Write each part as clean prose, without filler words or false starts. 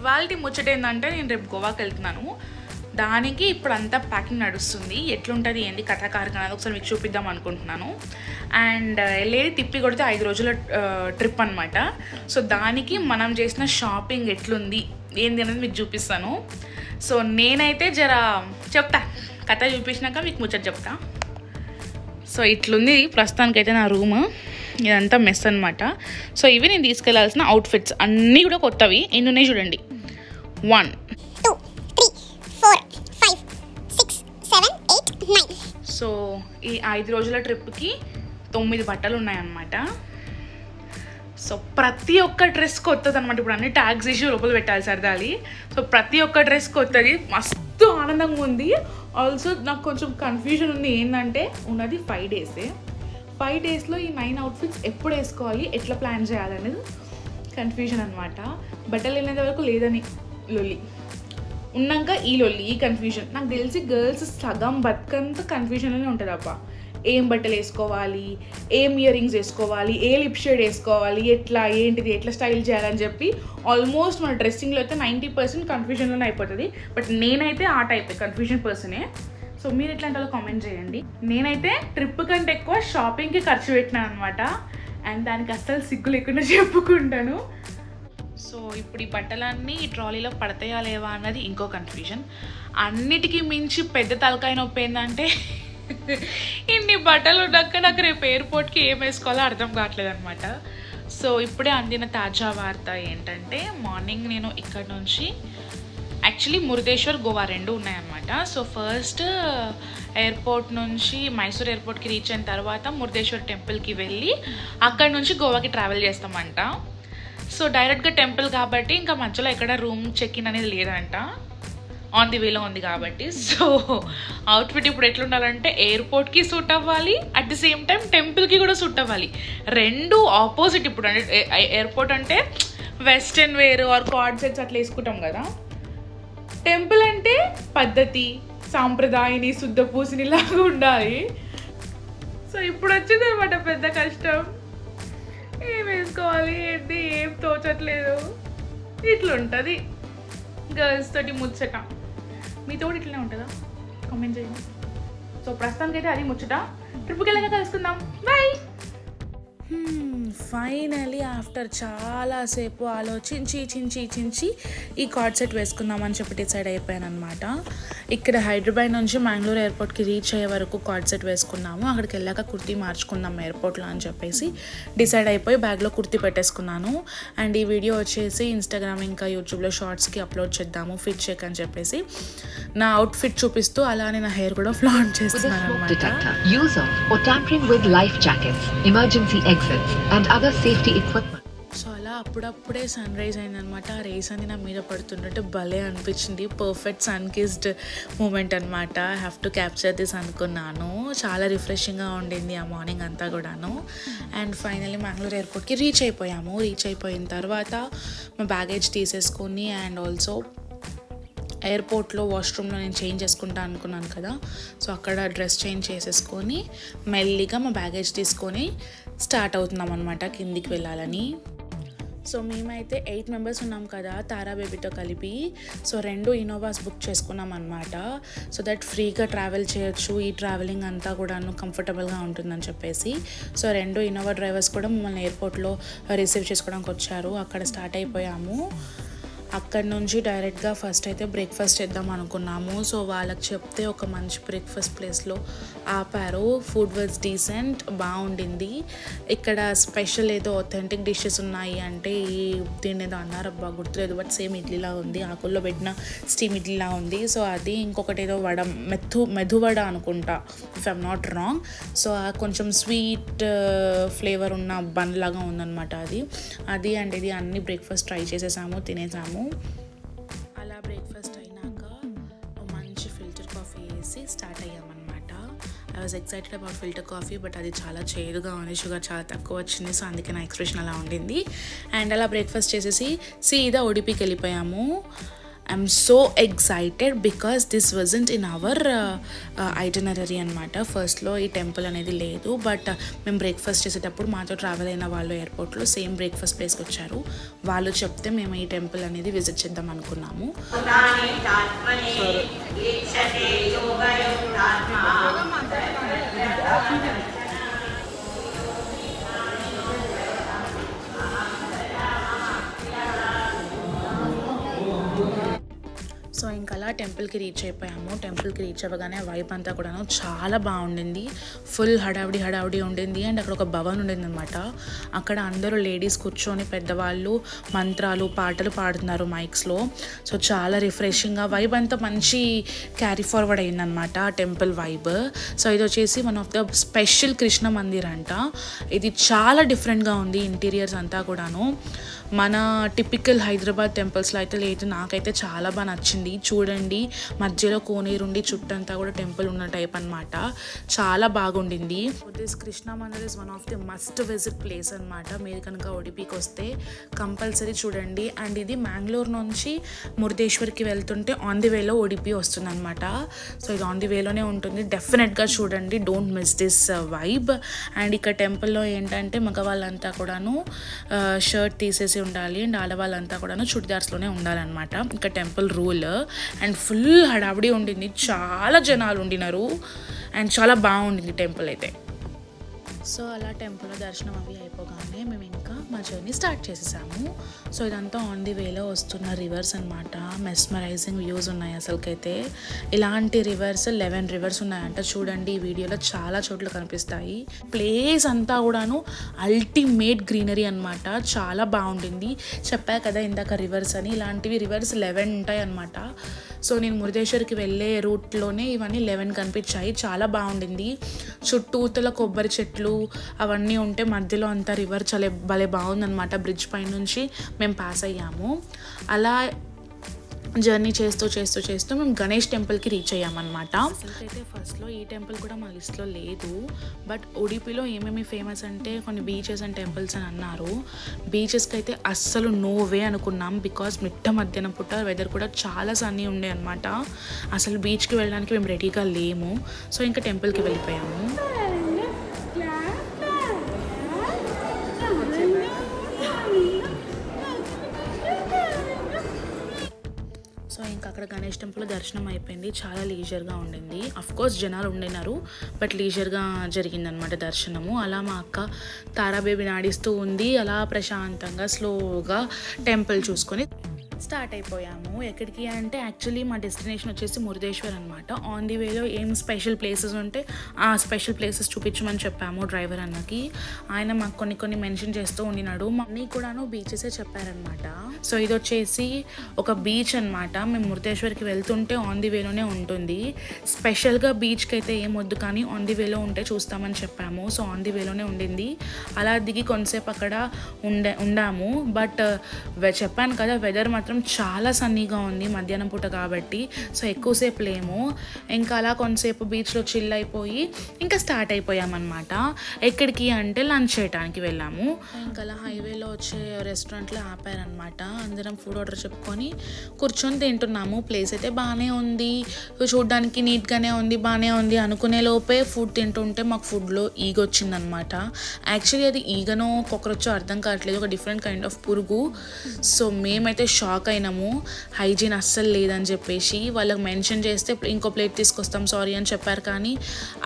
ఇవాల్టి ముచ్చట ఏంటంటే నేను రేపు గోవాకి వెళ్తున్నాను. దానికి ఇప్పుడు అంతా ప్యాకింగ్ నడుస్తుంది. ఎట్లుంటుంది ఏంది కథాకారకం అనేది ఒకసారి మీకు చూపిద్దాం అనుకుంటున్నాను. అండ్ వెళ్ళేది తిప్పి కొడితే 5 రోజుల ట్రిప్ అనమాట. సో దానికి మనం చేసిన షాపింగ్ ఎట్లుంది ఏంది అనేది మీకు చూపిస్తాను. సో నేనైతే చెప్తా, కథ చూపించినాక మీకు ముచ్చట చెప్తా. సో ఇట్లుంది ప్రస్తుతానికైతే నా రూమ్. ఇదంతా మెస్ అనమాట. సో ఇవి నేను తీసుకెళ్లాల్సిన అవుట్ఫిట్స్ అన్నీ కూడా కొత్తవి. ఎన్ని ఉన్నాయి చూడండి. 1 2 3 4 5 6 7 8 9. సో ఈ 5 రోజుల ట్రిప్కి 9 బట్టలు ఉన్నాయన్నమాట. సో ప్రతి ఒక్క డ్రెస్ కొత్తది అనమాట. ఇప్పుడు అన్ని ట్యాగ్స్ ఇష్యూ లోపల పెట్టాలి సరదాలి. సో ప్రతి ఒక్క డ్రెస్ కొత్తది. మస్తు ఆనందంగా ఉంది. ఆల్సో నాకు కొంచెం కన్ఫ్యూజన్ ఉంది. ఏంటంటే ఉన్నది 5 డేసే. 5 డేస్లో ఈ 9 అవుట్ఫిట్స్ ఎప్పుడు వేసుకోవాలి, ఎట్లా ప్లాన్ చేయాలనేది కన్ఫ్యూజన్ అనమాట. బట్టలు వెళ్ళేంత వరకు లేదని లొల్లి, ఉన్నాక ఈ లొల్లి, ఈ కన్ఫ్యూజన్. నాకు తెలిసి గర్ల్స్ సగం బతుకంతా కన్ఫ్యూజన్లోనే ఉంటుంది అబ్బా. ఏం బట్టలు వేసుకోవాలి, ఏం ఇయర్ రింగ్స్ వేసుకోవాలి, ఏ లిప్ షేడ్ వేసుకోవాలి, ఎట్లా ఏంటిది ఎట్లా స్టైల్ చేయాలని చెప్పి ఆల్మోస్ట్ మన డ్రెస్సింగ్లో అయితే 90% కన్ఫ్యూజన్లోనే అయిపోతుంది. బట్ నేనైతే ఆ టైప్ కన్ఫ్యూజన్ పర్సనే. సో మీరు ఎట్లాంటి వాళ్ళు కామెంట్ చేయండి. నేనైతే ట్రిప్ కంటే ఎక్కువ షాపింగ్కి ఖర్చు పెట్టినాను అనమాట. అండ్ దానికి అస్సలు సిగ్గు లేకుండా చెప్పుకుంటాను. సో ఇప్పుడు ఈ బట్టలన్నీ ఈ ట్రాలీలో పడతాయా లేవా అన్నది ఇంకో కన్ఫ్యూజన్. అన్నిటికీ మించి పెద్ద తలకాయ నొప్పి ఏంటంటే ఇన్ని బట్టలు ఉన్నాక నాకు రేపు ఎయిర్పోర్ట్కి ఏం వేసుకోవాలో అర్థం కావట్లేదు అనమాట. సో ఇప్పుడే అందిన తాజా వార్త ఏంటంటే మార్నింగ్ నేను ఇక్కడ నుంచి యాక్చువల్లీ మురుదేశ్వర్ గోవా 2 ఉన్నాయన్నమాట. సో ఫస్ట్ ఎయిర్పోర్ట్ నుంచి మైసూర్ ఎయిర్పోర్ట్కి రీచ్ అయిన తర్వాత మురుదేశ్వర్ టెంపుల్కి వెళ్ళి అక్కడ నుంచి గోవాకి ట్రావెల్ చేస్తామంట. సో డైరెక్ట్గా టెంపుల్ కాబట్టి ఇంకా మధ్యలో ఎక్కడ రూమ్ చెక్ ఇన్ అనేది లేదంట, ఆన్ ది వేలో ఉంది కాబట్టి. సో అవుట్ఫిట్ ఇప్పుడు ఎట్లుండాలంటే ఎయిర్పోర్ట్కి సూట్ అవ్వాలి, అట్ ది సేమ్ టైం టెంపుల్కి కూడా సూట్ అవ్వాలి. 2 ఆపోజిట్. ఇప్పుడు అంటే ఎయిర్పోర్ట్ అంటే western wear or coord sets అట్లా వేసుకుంటాం కదా. టెంపుల్ అంటే పద్ధతి, సాంప్రదాయని, శుద్ధ పూసిని లాగా ఉండాలి. సో ఇప్పుడు వచ్చింది అనమాట పెద్ద కష్టం. ఏం వేసుకోవాలి ఏంటి ఏం తోచట్లేదు. ఇట్లుంటుంది గర్ల్స్ తోటి ముచ్చట. మీతో ఇట్లనే ఉంటుందా కామెంట్ చేయండి. సో ప్రస్తుతానికైతే అది ముచ్చట. ట్రిప్కి వెళ్ళాక కలుసుకుందాం. బాయ్. ఫైనలీ ఆఫ్టర్ చాలాసేపు ఆలోచించి ఈ కార్డ్ సెట్ వేసుకుందామని చెప్పి డిసైడ్ అయిపోయాను అనమాట. ఇక్కడ హైదరాబాద్ నుంచి మ్యాంగ్లూర్ ఎయిర్పోర్ట్కి రీచ్ అయ్యే వరకు కార్డ్ సెట్ వేసుకున్నాము. అక్కడికి వెళ్ళాక కుర్తీ మార్చుకుందాం ఎయిర్పోర్ట్లో అని చెప్పేసి డిసైడ్ అయిపోయి బ్యాగ్లో కుర్తీ పెట్టేసుకున్నాను. అండ్ ఈ వీడియో వచ్చేసి ఇన్స్టాగ్రామ్ ఇంకా యూట్యూబ్లో షార్ట్స్కి అప్లోడ్ చేద్దాము ఫిట్ చెక్ అని చెప్పేసి నా అవుట్ఫిట్ చూపిస్తూ అలానే నా హెయిర్ కూడా ఫ్లాంట్ చేస్తున్నాను అనమాట. సో అలా అప్పుడప్పుడే సన్ రైజ్ అయిందనమాట. ఆ రేస్ అని నా మీద పడుతుంటే భలే అనిపించింది. పర్ఫెక్ట్ సన్ కిస్డ్ మూమెంట్ అనమాట. హ్యావ్ టు క్యాప్చర్ దిస్ అనుకున్నాను. చాలా రిఫ్రెషింగ్గా ఉండింది ఆ మార్నింగ్ అంతా కూడాను. అండ్ ఫైనల్లీ మ్యాంగ్లూర్ ఎయిర్పోర్ట్కి రీచ్ అయిపోయాము. రీచ్ అయిపోయిన తర్వాత మా బ్యాగేజ్ తీసేసుకొని అండ్ ఆల్సో ఎయిర్పోర్ట్లో వాష్రూమ్లో నేను చేంజ్ చేసుకుంటా అనుకున్నాను కదా. సో అక్కడ డ్రెస్ చేంజ్ చేసేసుకొని మెల్లిగా మా బ్యాగేజ్ తీసుకొని స్టార్ట్ అవుతున్నాం అనమాట కిందికి వెళ్ళాలని. సో మేమైతే 8 మెంబర్స్ ఉన్నాం కదా తారా బేబీతో కలిపి. సో 2 ఇన్నోవాస్ బుక్ చేసుకున్నాం అనమాట. సో దట్ ఫ్రీగా ట్రావెల్ చేయొచ్చు. ఈ ట్రావెలింగ్ అంతా కూడాను కంఫర్టబుల్గా ఉంటుందని చెప్పేసి. సో 2 ఇన్నోవా డ్రైవర్స్ కూడా మమ్మల్ని ఎయిర్పోర్ట్లో రిసీవ్ చేసుకోవడానికి వచ్చారు. అక్కడ స్టార్ట్ అయిపోయాము. అక్కడ నుంచి డైరెక్ట్గా ఫస్ట్ అయితే బ్రేక్ఫాస్ట్ చేద్దాం అనుకున్నాము. సో వాళ్ళకి చెప్తే ఒక మంచి బ్రేక్ఫాస్ట్ ప్లేస్లో ఆపారు. ఫుడ్ వాజ్ డీసెంట్, బాగుండింది. ఇక్కడ స్పెషల్ ఏదో అథెంటిక్ డిషెస్ ఉన్నాయి అంటే దీన్ని ఏదో అన్నారు అబ్బా గుర్తులేదు. బట్ సేమ్ ఇడ్లీలా ఉంది, ఆకుల్లో పెట్టిన స్టీమ్ ఇడ్లీలా ఉంది. సో అది ఇంకొకటి ఏదో వడ మెదువడ అనుకుంటా if I'm not wrong. So కొంచెం స్వీట్ ఫ్లేవర్ ఉన్న బన్ లాగా ఉందన్నమాట అది అండ్ ఇది అన్ని బ్రేక్ఫాస్ట్ ట్రై చేసేసాము, తినేసాము. అలా బ్రేక్ఫాస్ట్ అయినాక మంచి ఫిల్టర్ కాఫీ వేసి స్టార్ట్ అయ్యామన్నమాట. I was excited about filter coffee but అది చాలా చేదుగా ఉంది, షుగర్ చాలా తక్కువ వచ్చింది. సో అందుకే నా ఎక్స్ప్రెషన్ అలా ఉండింది. అండ్ అలా బ్రేక్ఫాస్ట్ చేసేసి సీదా ఉడిపికి వెళ్ళిపోయాము. I'm so excited because this wasn't in our itinerary అనమాట. ఫస్ట్లో ఈ టెంపుల్ అనేది లేదు, బట్ మేము బ్రేక్ఫాస్ట్ చేసేటప్పుడు మాతో ట్రావెల్ అయిన వాళ్ళు ఎయిర్పోర్ట్లో సేమ్ బ్రేక్ఫాస్ట్ ప్లేస్కి వచ్చారు. వాళ్ళు చెప్తే మేము ఈ టెంపుల్ అనేది విజిట్ చేద్దాం అనుకున్నాము. సో ఇంకా అలా టెంపుల్కి రీచ్ అయిపోయాము. టెంపుల్కి రీచ్ అవ్వగానే వైబ్ అంతా కూడాను చాలా బాగుండింది. ఫుల్ హడావిడి ఉండింది. అండ్ అక్కడ ఒక భవన్ ఉండింది అనమాట. అక్కడ అందరూ లేడీస్ కూర్చొని పెద్దవాళ్ళు మంత్రాలు పాటలు పాడుతున్నారు మైక్స్లో. సో చాలా రిఫ్రెషింగ్గా వైబ్ అంతా మంచి క్యారీ ఫార్వర్డ్ అయిందనమాట ఆ టెంపుల్ వైబ్. సో ఇది వచ్చేసి one of the special Krishna Mandir అంట. ఇది చాలా డిఫరెంట్గా ఉంది ఇంటీరియర్స్ అంతా కూడాను. మన టిపికల్ హైదరాబాద్ టెంపుల్స్లో అయితే లేదు. నాకైతే చాలా బాగా నచ్చింది. చూడండి, మధ్యలో కోనేరుండి చుట్టంతా కూడా టెంపుల్ ఉన్న టైప్ అనమాట. చాలా బాగుండింది. This Krishna Mandir is one of the must visit place అనమాట. మీరు కనుక ఉడిపికి వస్తే కంపల్సరీ చూడండి. అండ్ ఇది మ్యాంగ్లూర్ నుంచి మురుదేశ్వర్కి వెళ్తుంటే ఆన్ ది వేలో ఉడిపి వస్తుంది అనమాట. సో ఇది ఆన్ ది వేలోనే ఉంటుంది. డెఫినెట్గా చూడండి, don't miss this vibe. And ఇక్కడ టెంపుల్లో ఏంటంటే మగవాళ్ళంతా కూడాను షర్ట్ తీసేసి ఉండాలి, అండ్ ఆడవాళ్ళంతా కూడాను చుడిదార్స్లోనే ఉండాలన్నమాట. ఇంకా టెంపుల్ రూల్. అండ్ ఫుల్ హడావిడి ఉండింది, చాలా జనాలు ఉండినారు. అండ్ చాలా బాగుండింది టెంపుల్ అయితే. సో అలా టెంపుల్లో దర్శనం అవి అయిపోగానే మేము ఇంకా మా జర్నీ స్టార్ట్ చేసేసాము. సో ఇదంతా ఆన్ ది వేలో వస్తున్న రివర్స్ అనమాట. మెస్మరైజింగ్ వ్యూస్ ఉన్నాయి అసలుకైతే. ఇలాంటి రివర్స్ 11 రివర్స్ ఉన్నాయంట. చూడండి, ఈ వీడియోలో చాలా చోట్ల కనిపిస్తాయి. ప్లేస్ అంతా కూడాను అల్టిమేట్ గ్రీనరీ అనమాట. చాలా బాగుండింది. చెప్పా కదా ఇందాక రివర్స్ అని, ఇలాంటివి రివర్స్ 11 ఉంటాయి అనమాట. సో నేను మురుదేశ్వర్కి వెళ్ళే రూట్లోనే ఇవన్నీ 11 కనిపించాయి. చాలా బాగుండింది. చుట్టూతల కొబ్బరి చెట్లు అవన్నీ ఉంటే మధ్యలో అంతా రివర్ చాలా భలే బాగుందనమాట. బ్రిడ్జ్ పై నుంచి మేము పాస్ అయ్యాము. అలా జర్నీ చేస్తూ మేము గణేష్ టెంపుల్కి రీచ్ అయ్యామన్నమాట. అసలుకైతే ఫస్ట్లో ఈ టెంపుల్ కూడా మా లిస్ట్లో లేదు. బట్ ఉడిపిలో ఏమేమి ఫేమస్ అంటే కొన్ని బీచెస్ అండ్ టెంపుల్స్ అని అన్నారు. బీచెస్కి అయితే అస్సలు నో వే అనుకున్నాం. బికాస్ మిట్ట మధ్యాహ్నం పూట వెదర్ కూడా చాలా సన్నీ ఉండే అనమాట. అసలు బీచ్కి వెళ్ళడానికి మేము రెడీగా లేము. సో ఇంకా టెంపుల్కి వెళ్ళిపోయాము. సో ఇంకా అక్కడ గణేష్ టెంపుల్ దర్శనం అయిపోయింది. చాలా లీజర్గా ఉండింది. అఫ్కోర్స్ జనాలు ఉండినారు, బట్ లీజర్గా జరిగిందనమాట దర్శనము. అలా మా అక్క తారాబేబిని ఆడిస్తూ ఉంది. అలా ప్రశాంతంగా స్లోగా టెంపుల్ చూసుకొని స్టార్ట్ అయిపోయాము. ఎక్కడికి అంటే యాక్చువల్లీ మా డెస్టినేషన్ వచ్చేసి మురుదేశ్వర్ అనమాట. ఆన్ ది వేలో ఏం స్పెషల్ ప్లేసెస్ ఉంటే ఆ స్పెషల్ ప్లేసెస్ చూపించమని చెప్పాము డ్రైవర్ అన్నకి. ఆయన మాకు కొన్ని మెన్షన్ చేస్తూ ఉండినాడు. అన్నీ కూడాను బీచెసే చెప్పారనమాట. సో ఇది వచ్చేసి ఒక బీచ్ అనమాట. మేము మురుదేశ్వర్కి వెళ్తుంటే ఆన్ ది వేలోనే ఉంటుంది. స్పెషల్గా బీచ్కి అయితే ఏం వద్దు, కానీ ఆన్ ది వేలో ఉంటే చూస్తామని చెప్పాము. సో ఆన్ ది వేలోనే ఉండింది. అలా దిగి కొంతసేపు అక్కడ ఉండాము. బట్ చెప్పాను కదా, వెదర్ మాత్రం చాలా సన్నీగా ఉంది మధ్యాహ్నం పూట కాబట్టి. సో ఎక్కువసేపు లేము. ఇంకా అలా కొంతసేపు బీచ్లో చిల్ అయిపోయి ఇంకా స్టార్ట్ అయిపోయామన్నమాట. ఎక్కడికి అంటే లంచ్ చేయడానికి వెళ్ళాము. ఇంకా అలా హైవేలో వచ్చే రెస్టారెంట్లో ఆపారనమాట. అందరం ఫుడ్ ఆర్డర్ చెప్పుకొని కూర్చొని తింటున్నాము. ప్లేస్ అయితే బాగానే ఉంది, చూడడానికి నీట్గానే ఉంది, బాగానే ఉంది అనుకునే లోపే ఫుడ్ తింటుంటే మాకు ఫుడ్లో ఈగ వచ్చిందనమాట. యాక్చువల్లీ అది ఈగనో కాక్రోచో అర్థం కావట్లేదు, ఒక డిఫరెంట్ కైండ్ ఆఫ్ పురుగు. సో మేమైతే షాక్ అయినాము. హైజీన్ అస్సలు లేదని చెప్పేసి వాళ్ళకి మెన్షన్ చేస్తే ఇంకో ప్లేట్ తీసుకొస్తాం సారీ అని చెప్పారు, కానీ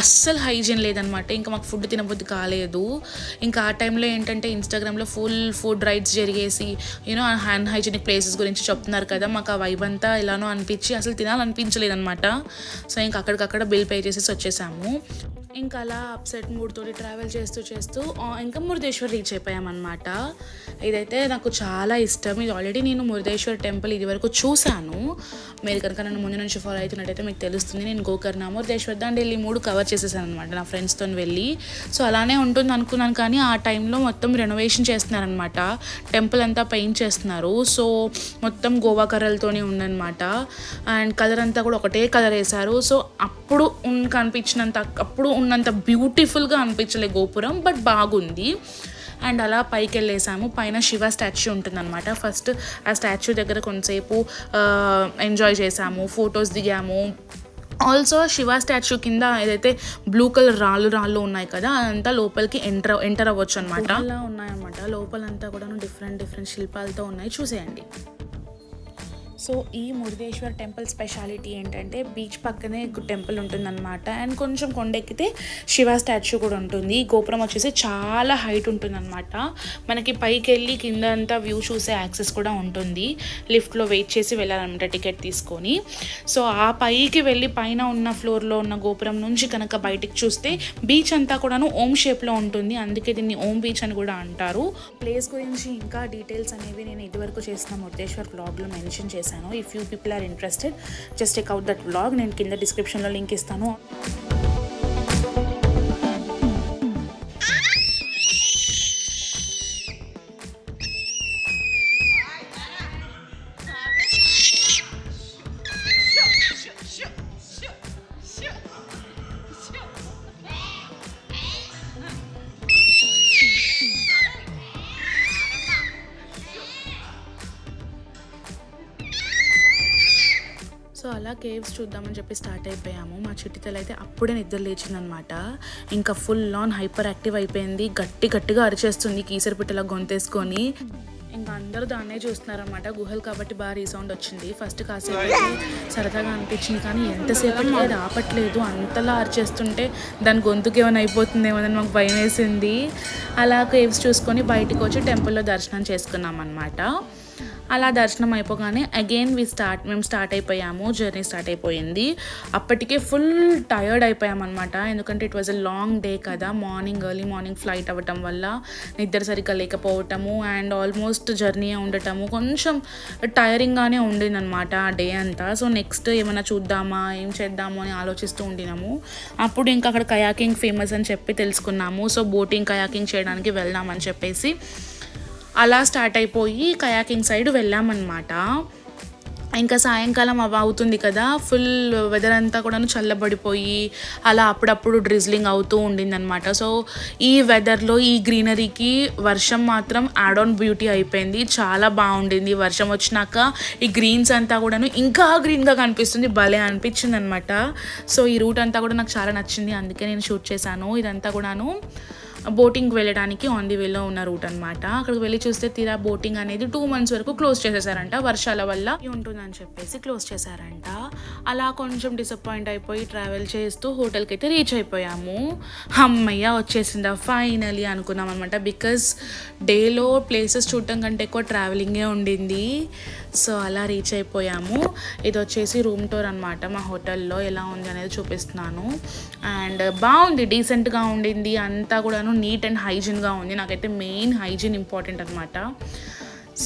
అస్సలు హైజీన్ లేదనమాట. ఇంకా మాకు ఫుడ్ తినబుద్ధి కాలేదు. ఇంకా ఆ టైంలో ఏంటంటే ఇన్స్టాగ్రామ్లో ఫుల్ ఫుడ్ రైడ్స్ జరిగేసి హ్యాండ్ హైజీనిక్ ప్లేసెస్ గురించి చెప్తున్నారు కదా, మాకు ఆ వైబ్ అంతా ఎలానో అనిపించి అసలు తినాలనిపించలేదన్నమాట. సో ఇంకా అక్కడికక్కడ బిల్ పే చేసేసి వచ్చేసాము. ఇంకా అలా అప్సెట్ మూడ్ తోటి ట్రావెల్ చేస్తూ ఇంకా మురుదేశ్వర్ రీచ్ అయిపోయామన్నమాట. ఇదైతే నాకు చాలా ఇష్టం. ఇది ఆల్రెడీ నేను మురుదేశ్వర్ టెంపుల్ ఇది వరకు చూశాను. మీరు కనుక నన్ను ముందు నుంచి ఫాలో అవుతున్నట్టయితే మీకు తెలుస్తుంది. నేను గోకర్ణ, మురుదేశ్వర్, దండేలి 3 కవర్ చేసేసాను అనమాట నా ఫ్రెండ్స్తో వెళ్ళి. సో అలానే ఉంటుంది అనుకున్నాను, కానీ ఆ టైంలో మొత్తం రెనోవేషన్ చేస్తున్నారనమాట. టెంపుల్ అంతా పెయింట్ చేస్తున్నారు. సో మొత్తం గోవా కర్రలతోనే ఉందన్నమాట. అండ్ కలర్ అంతా కూడా ఒకటే కలర్ వేశారు. సో అప్పుడు ఉన్నంత బ్యూటిఫుల్గా అనిపించలే గోపురం, బట్ బాగుంది. అండ్ అలా పైకి వెళ్ళేసాము. పైన శివ స్టాచ్యూ ఉంటుందన్నమాట. ఫస్ట్ ఆ స్టాచ్యూ దగ్గర కొంతసేపు ఎంజాయ్ చేసాము, ఫొటోస్ దిగాము. ఆల్సో శివ స్టాచ్యూ కింద ఏదైతే బ్లూ కలర్ రాళ్ళు ఉన్నాయి కదా, అదంతా లోపలికి ఎంటర్ అవ్వచ్చు అనమాట. అలా ఉన్నాయన్నమాట. లోపలంతా కూడా డిఫరెంట్ శిల్పాలతో ఉన్నాయి, చూసేయండి. సో ఈ మురుదేశ్వర్ టెంపుల్ స్పెషాలిటీ ఏంటంటే బీచ్ పక్కనే టెంపుల్ ఉంటుందన్నమాట. అండ్ కొంచెం కొండెక్కితే శివ స్టాచ్యూ కూడా ఉంటుంది. ఈ గోపురం వచ్చేసి చాలా హైట్ ఉంటుందన్నమాట. మనకి పైకి వెళ్ళి కింద అంతా వ్యూ చూసే యాక్సెస్ కూడా ఉంటుంది. లిఫ్ట్లో వెయిట్ చేసి వెళ్ళాలన్నమాట టికెట్ తీసుకొని. సో ఆ పైకి వెళ్ళి పైన ఉన్న ఫ్లోర్లో ఉన్న గోపురం నుంచి కనుక బయటికి చూస్తే బీచ్ అంతా కూడాను ఓం షేప్లో ఉంటుంది. అందుకే దీన్ని ఓం బీచ్ అని కూడా అంటారు. ప్లేస్ గురించి ఇంకా డీటెయిల్స్ అనేవి నేను ఇదివరకు చేసిన మురుదేశ్వర్ వ్లాగ్లో మెన్షన్ చేశాను. If you people are interested, just check out that vlog. నేను కింద డిస్క్రిప్షన్లో లింక్ ఇస్తాను. సో అలా కేవ్స్ చూద్దామని చెప్పి స్టార్ట్ అయిపోయాము. మా చిట్టితలు అయితే అప్పుడే నిద్ర లేచిందనమాట. ఇంకా ఫుల్ ఆన్ హైపర్ యాక్టివ్ అయిపోయింది. గట్టిగా అరిచేస్తుంది కీసరి పిట్టలా గొంతేసుకొని. ఇంకా అందరూ దాన్నే చూస్తున్నారనమాట. గుహలు కాబట్టి బాగా రీసౌండ్ వచ్చింది. ఫస్ట్ కాసేపు సరదాగా అనిపించింది, కానీ ఎంతసేపటికి అది ఆపట్లేదు. అంతలా అరిచేస్తుంటే దాని గొంతుకి ఏమైనా అయిపోతుందేమో అని మాకు భయం వేసింది. అలా కేవ్స్ చూసుకొని బయటికి వచ్చి టెంపుల్లో దర్శనం చేసుకున్నాం అనమాట. అలా దర్శనం అయిపోగానే అగైన్ మేము స్టార్ట్ అయిపోయాము. జర్నీ స్టార్ట్ అయిపోయింది. అప్పటికే ఫుల్ టయర్డ్ అయిపోయామన్నమాట. ఎందుకంటే it was a long day కదా. ఎర్లీ మార్నింగ్ ఫ్లైట్ అవ్వటం వల్ల నిద్ర సరిగ్గా లేకపోవటము అండ్ ఆల్మోస్ట్ జర్నీ ఉండటము కొంచెం టైరింగ్గానే ఉండిందనమాట ఆ డే అంతా. సో నెక్స్ట్ ఏమైనా చూద్దామా, ఏం చేద్దాము అని ఆలోచిస్తూ ఉండినాము. అప్పుడు ఇంకా అక్కడ కయాకింగ్ ఫేమస్ అని చెప్పి తెలుసుకున్నాము. సో బోటింగ్ కయాకింగ్ చేయడానికి వెళ్దామని చెప్పేసి అలా స్టార్ట్ అయిపోయి కయాకింగ్ సైడ్ వెళ్ళామన్నమాట. ఇంకా సాయంకాలం అవుతుంది కదా, ఫుల్ వెదర్ అంతా కూడా చల్లబడిపోయి అలా అప్పుడప్పుడు డ్రిజ్లింగ్ అవుతూ ఉండిందనమాట. సో ఈ వెదర్లో ఈ గ్రీనరీకి వర్షం మాత్రం యాడ్ ఆన్ బ్యూటీ అయిపోయింది. చాలా బాగుండింది. వర్షం వచ్చినాక ఈ గ్రీన్స్ అంతా కూడాను ఇంకా గ్రీన్గా కనిపిస్తుంది. భలే అనిపించింది అనమాట. సో ఈ రూట్ అంతా కూడా నాకు చాలా నచ్చింది. అందుకే నేను షూట్ చేశాను. ఇదంతా కూడాను బోటింగ్ వెళ్ళడానికి ఆన్ ది వేలో ఉన్న రూట్ అనమాట. అక్కడికి వెళ్ళి చూస్తే తీరా బోటింగ్ అనేది 2 months వరకు క్లోజ్ చేసేసారంట. వర్షాల వల్ల ఉంటుందని చెప్పేసి క్లోజ్ చేశారంట. అలా కొంచెం డిసప్పాయింట్ అయిపోయి ట్రావెల్ చేస్తూ హోటల్కి అయితే రీచ్ అయిపోయాము. అమ్మయ్య వచ్చేసిందా ఫైనలీ అనుకున్నాం అనమాట. బికాజ్ డేలో ప్లేసెస్ చూడటం కంటే ఎక్కువ ట్రావెలింగే ఉండింది. సో అలా రీచ్ అయిపోయాము. ఇది వచ్చేసి రూమ్ టూర్ అనమాట. మా హోటల్లో ఎలా ఉంది అనేది చూపిస్తున్నాను. అండ్ బాగుంది, డీసెంట్గా ఉండింది. అంతా కూడాను నీట్ అండ్ హైజీన్గా ఉంది. నాకైతే మెయిన్ హైజీన్ ఇంపార్టెంట్ అనమాట.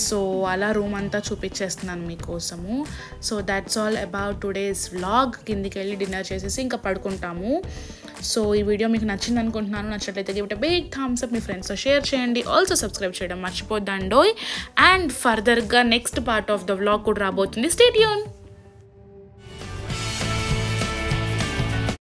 సో అలా రూమ్ అంతా చూపించేస్తున్నాను మీకోసము. So that's all about today's vlog. కిందికి వెళ్ళి డిన్నర్ చేసేసి ఇంకా పడుకుంటాము. సో ఈ వీడియో మీకు నచ్చింది అనుకుంటున్నాను. నచ్చినట్లయితే give it a big thumbs up, మీ ఫ్రెండ్స్తో షేర్ చేయండి. ఆల్సో సబ్స్క్రైబ్ చేయడం మర్చిపోద్దండోయ్. అండ్ ఫర్దర్గా next part of the vlog కూడా రాబోతుంది. Stay tune.